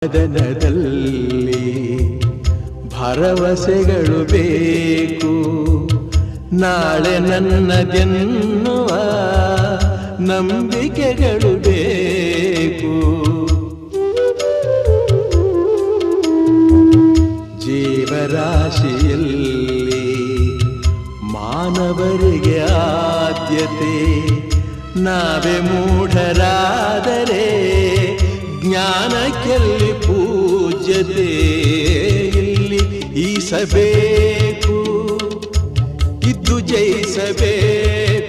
ಮದನದಲ್ಲಿ ಭರವಸೆಗಳು ಬೇಕು, ನಾಳೆ ನನ್ನದೆನ್ನುವ ನಂಬಿಕೆಗಳು ಬೇಕು. ಜೀವರಾಶಿಯಲ್ಲಿ ಮಾನವರಿಗೆ ಆದ್ಯತೆ, ನಾವೇ ಮೂಢರಾದರೆ ಜ್ಞಾನಕ್ಕೆಲ್ಲಿ ಪೂಜ್ಯತೆ. ಇಲ್ಲಿ ಈಸಬೇಕು, ಇದ್ದು ಜಯಿಸಬೇಕು.